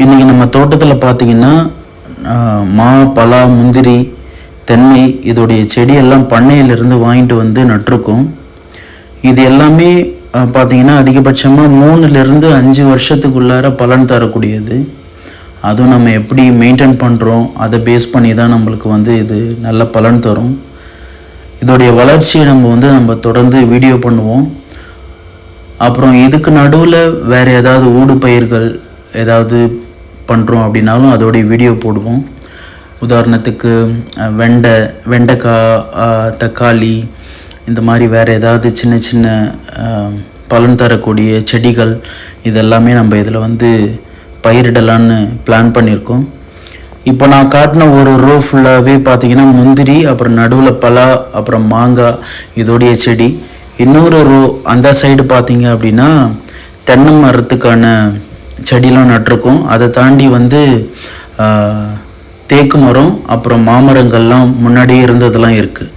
இன்றைக்கி நம்ம தோட்டத்தில் பார்த்திங்கன்னா மா, பலா, முந்திரி, தென்னை இதோடைய செடியெல்லாம் பண்ணையிலிருந்து வாங்கிட்டு வந்து நட்டிருக்கோம். இது எல்லாமே பார்த்திங்கன்னா அதிகபட்சமாக 3லேருந்து 5 வருஷத்துக்குள்ளார பலன் தரக்கூடியது. அதுவும் நம்ம எப்படி மெயின்டைன் பண்ணுறோம் அதை பேஸ் பண்ணி தான் நம்மளுக்கு வந்து இது நல்ல பலன் தரும். இதோடைய வளர்ச்சியை நம்ம தொடர்ந்து வீடியோ பண்ணுவோம். அப்புறம் இதுக்கு நடுவில் வேறு ஏதாவது ஊடு பயிர்கள் ஏதாவது பண்ணுறோம் அப்படின்னாலும் அதோடைய வீடியோ போடுவோம். உதாரணத்துக்கு வெண்டைக்காய், தக்காளி, இந்த மாதிரி வேறு ஏதாவது சின்ன சின்ன பலன் தரக்கூடிய செடிகள் இதெல்லாமே நம்ம இதில் வந்து பயிரிடலான்னு பிளான் பண்ணியிருக்கோம். இப்போ நான் காட்டின ஒரு ரோ ஃபுல்லாகவே பார்த்திங்கன்னா முந்திரி, அப்புறம் நடுவில் பலா, அப்புறம் மாங்காய் இதோடைய செடி. இன்னொரு ரோ அந்த சைடு பார்த்திங்க அப்படின்னா தென்னை மரத்துக்கான செடியெலாம் நட்டிருக்கோம். அதை தாண்டி வந்து தேக்கு மரம், அப்புறம் மாமரங்கள்லாம் முன்னாடியே இருந்ததெல்லாம் இருக்குது.